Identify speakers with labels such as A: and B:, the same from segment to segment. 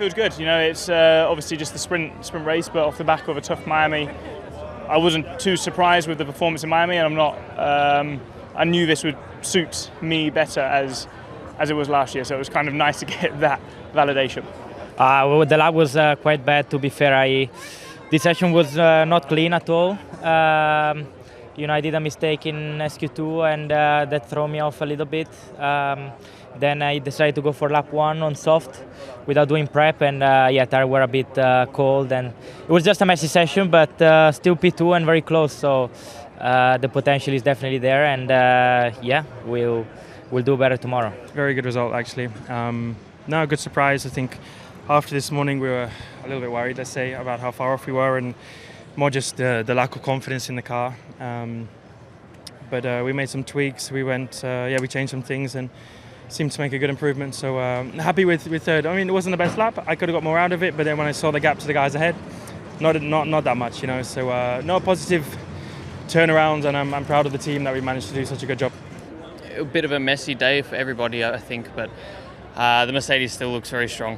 A: Feels good. You know, it's obviously just the sprint race, but off the back of a tough Miami. I wasn't too surprised with the performance in Miami, and I'm not. I knew this would suit me better as it was last year, so it was kind of nice to get that validation.
B: Well, the lap was quite bad, to be fair. The session was not clean at all. I did a mistake in SQ2 and that threw me off a little bit. Then I decided to go for lap 1 on soft without doing prep, and tires were a bit cold, and it was just a messy session, but still P2 and very close, so the potential is definitely there, and we'll do better tomorrow.
C: Very good result, actually. No, a good surprise. I think after this morning we were a little bit worried, let's say, about how far off we were, and more just the lack of confidence in the car. But we made some tweaks. We changed some things and seemed to make a good improvement. So happy with third. I mean, it wasn't the best lap. I could have got more out of it, but then when I saw the gap to the guys ahead, not that much, you know. So no positive turnarounds, and I'm proud of the team that we managed to do such a good job.
D: A bit of a messy day for everybody, I think, but the Mercedes still looks very strong.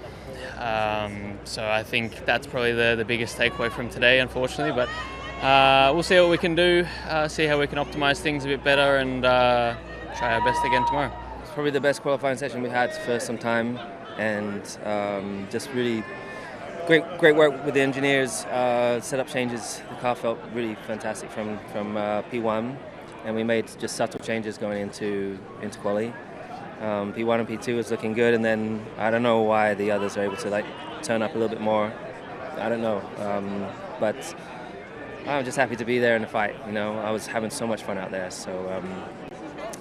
D: So I think that's probably the biggest takeaway from today, unfortunately. But we'll see what we can do, see how we can optimise things a bit better, and try our best again tomorrow.
E: It's probably the best qualifying session we had for some time, and just really great work with the engineers. Setup changes, the car felt really fantastic from P1, and we made just subtle changes going into quali. P1 and P2 is looking good, and then I don't know why the others are able to turn up a little bit more. I don't know, but I'm just happy to be there in the fight. You know, I was having so much fun out there. So,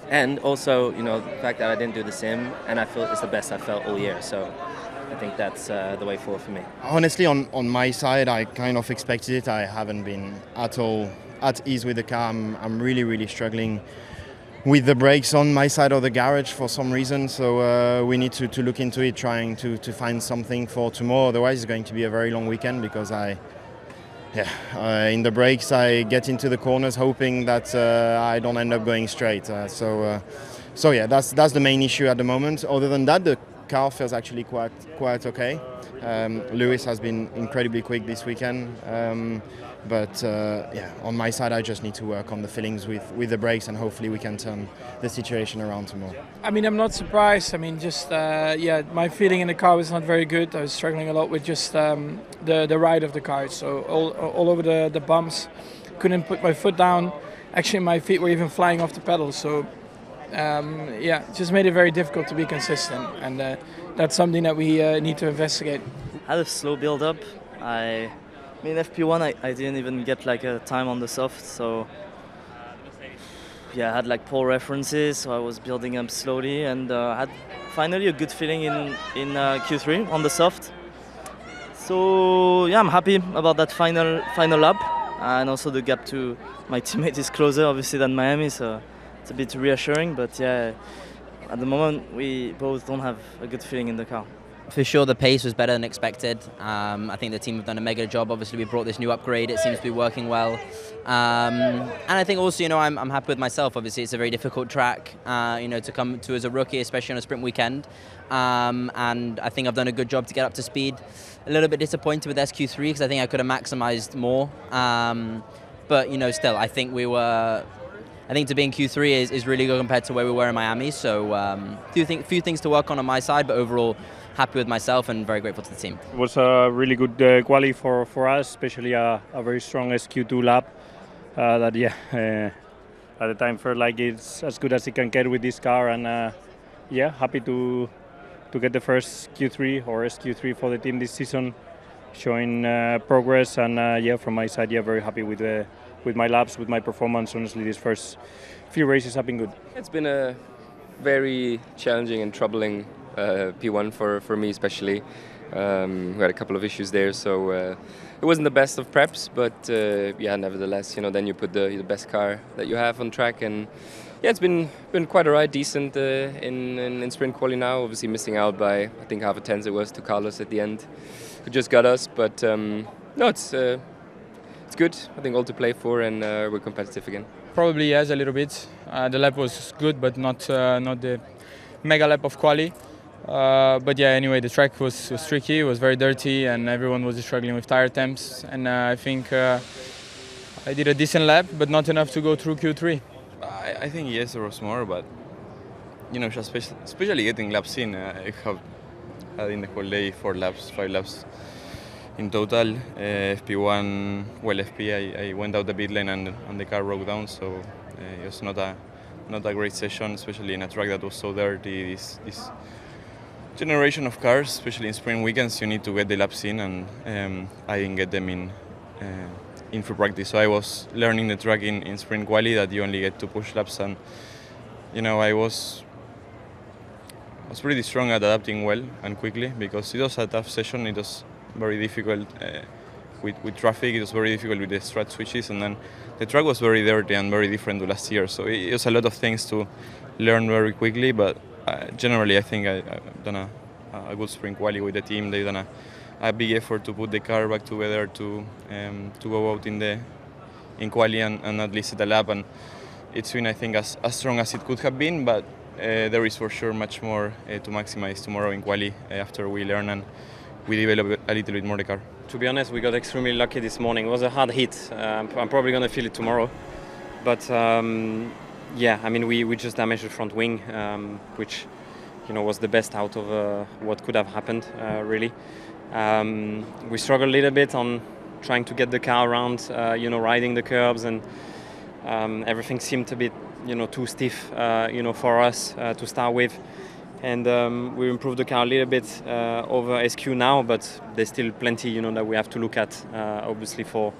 E: and also, you know, the fact that I didn't do the sim, and I feel it's the best I felt all year. So, I think that's the way forward for me.
F: Honestly, on my side, I kind of expected it. I haven't been at all at ease with the car. I'm really struggling with the brakes on my side of the garage for some reason, so we need to look into it, trying to find something for tomorrow. Otherwise it's going to be a very long weekend, because in the brakes I get into the corners hoping that I don't end up going straight. That's the main issue at the moment. Other than that, the car feels actually quite okay. Lewis has been incredibly quick this weekend. But on my side, I just need to work on the feelings with the brakes, and hopefully we can turn the situation around tomorrow.
G: I mean, I'm not surprised. I mean, just my feeling in the car was not very good. I was struggling a lot with just the ride of the car. So all over the bumps, couldn't put my foot down. Actually, my feet were even flying off the pedals. So it just made it very difficult to be consistent, and that's something that we need to investigate.
H: I had a slow build up. I mean, FP1, I didn't even get a time on the soft, so I had poor references, so I was building up slowly, and had finally a good feeling in Q3 on the soft. So I'm happy about that final lap, and also the gap to my teammate is closer, obviously, than Miami, so it's a bit reassuring. But at the moment we both don't have a good feeling in the car.
I: For sure, the pace was better than expected. I think the team have done a mega job. Obviously, we brought this new upgrade. It seems to be working well. And I think also, I'm happy with myself. Obviously, it's a very difficult track, to come to as a rookie, especially on a sprint weekend. And I think I've done a good job to get up to speed. A little bit disappointed with SQ3 because I think I could have maximised more. But, still, I think to be in Q3 is really good compared to where we were in Miami. So, few things to work on my side, but overall, happy with myself and very grateful to the team.
C: It was a really good quali for us, especially a very strong SQ2 lap. At the time felt like it's as good as it can get with this car, and happy to get the first Q3 or SQ3 for the team this season, showing progress, and from my side, very happy with my laps, with my performance. Honestly, these first few races have been good.
J: It's been a very challenging and troubling P1 for me especially. We had a couple of issues there, so it wasn't the best of preps, but nevertheless, then you put the best car that you have on track, and it's been quite alright, decent in sprint quali now. Obviously missing out by I think half a tenth it was to Carlos at the end, who just got us, but it's good. I think all to play for, and we're competitive again.
K: Probably yes, a little bit. The lap was good, but not the mega lap of quali. But yeah, anyway, the track was tricky, it was very dirty, and everyone was struggling with tire temps. And I think I did a decent lap, but not enough to go through Q3.
L: I think yes, there was more, but you know, just especially getting laps in. I have had in the whole day 5 laps in total. FP1, well, FP, I went out the pit lane and the car broke down, so it was not a great session, especially in a track that was so dirty. This generation of cars, especially in sprint weekends, you need to get the laps in, and I didn't get them in free practice. So I was learning the track in sprint quali that you only get to push laps, and you know, I was pretty strong at adapting well and quickly, because it was a tough session. It was very difficult with traffic. It was very difficult with the strat switches, and then the track was very dirty and very different to last year. So it was a lot of things to learn very quickly, but generally I think I've done a good sprint quali with the team. They've done a big effort to put the car back together to go out in quali and at least at a lap, and it's been, I think, as strong as it could have been, but there is for sure much more to maximize tomorrow in quali after we learn and we develop a little bit more the car.
M: To be honest, we got extremely lucky this morning. It was a hard hit. I'm probably going to feel it tomorrow, but yeah, I mean, we just damaged the front wing, which, you know, was the best out of what could have happened, really. We struggled a little bit on trying to get the car around, you know, riding the curbs, and everything seemed a bit, you know, too stiff, you know, for us to start with. And we improved the car a little bit over SQ now, but there's still plenty, you know, that we have to look at, obviously, for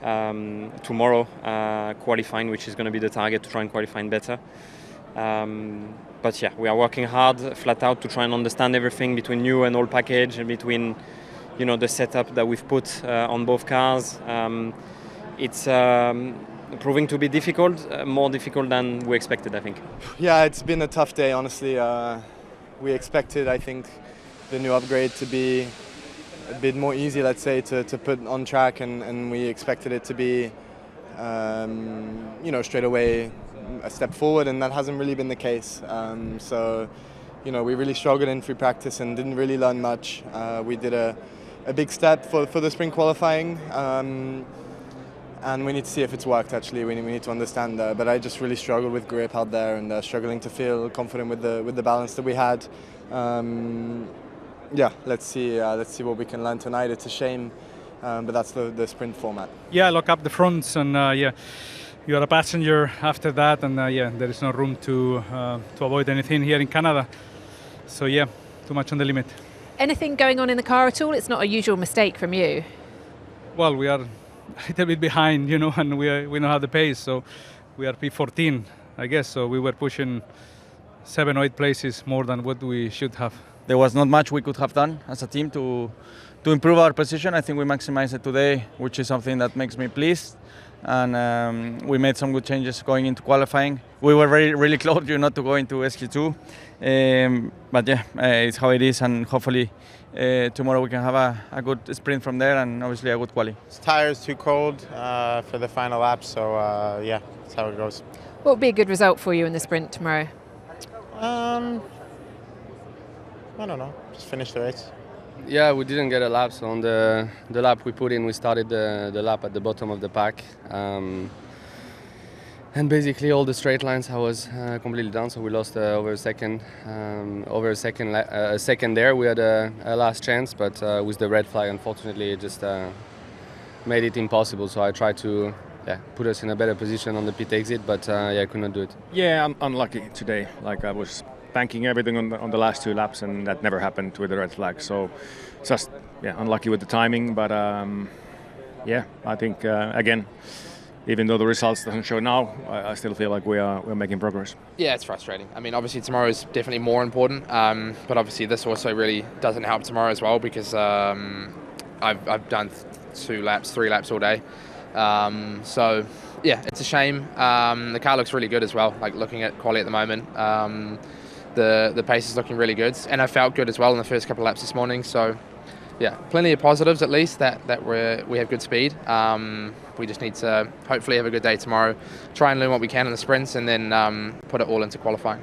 M: tomorrow qualifying, which is going to be the target, to try and qualify better. But yeah, we are working hard, flat out, to try and understand everything between new and old package, and between, you know, the setup that we've put on both cars. It's proving to be difficult, more difficult than we expected, I think.
N: Yeah, it's been a tough day, honestly. We expected, I think, the new upgrade to be a bit more easy, let's say, to put on track, and we expected it to be, you know, straight away a step forward, and that hasn't really been the case. So, you know, we really struggled in free practice and didn't really learn much. We did a big step for the spring qualifying, and we need to see if it's worked. Actually, we need to understand. But I just really struggled with grip out there, and struggling to feel confident with the balance that we had. Yeah, let's see what we can learn tonight. It's a shame, but that's the sprint format.
O: Yeah, lock up the fronts, and yeah, you are a passenger after that, and yeah, there is no room to avoid anything here in Canada. So yeah, too much on the limit.
P: Anything going on in the car at all? It's not a usual mistake from you.
O: Well, we are a little bit behind, you know, and we don't have the pace, so we are P14, I guess. So we were pushing 7 or 8 places more than what we should have.
Q: There was not much we could have done as a team to improve our position. I think we maximized it today, which is something that makes me pleased. And we made some good changes going into qualifying. We were really close, you know, to go into SQ2. But yeah, it's how it is, and hopefully tomorrow we can have a good sprint from there, and obviously a good quali.
R: The tire's too cold for the final lap, so yeah, that's how it goes.
P: What would be a good result for you in the sprint tomorrow?
R: I don't know, just finish the race.
S: Yeah, we didn't get a lap, so on the lap we put in, we started the lap at the bottom of the pack. And basically all the straight lines I was completely down, so we lost over a second. A second there, we had a last chance, but with the red flag, unfortunately, it just made it impossible. So I tried to put us in a better position on the pit exit, but I could not do it.
T: Yeah, I'm unlucky today. Like, I was banking everything on the last 2 laps, and that never happened with the red flag. So just unlucky with the timing, but yeah, I think again, even though the results doesn't show now, I still feel like we're making progress.
U: Yeah, it's frustrating. I mean, obviously tomorrow is definitely more important, but obviously this also really doesn't help tomorrow as well, because I've done 3 laps all day. So yeah, it's a shame. The car looks really good as well. Like, looking at quali at the moment, the pace is looking really good, and I felt good as well in the first couple of laps this morning. So yeah, plenty of positives, at least that we have good speed. We just need to hopefully have a good day tomorrow, try and learn what we can in the sprints, and then put it all into qualifying.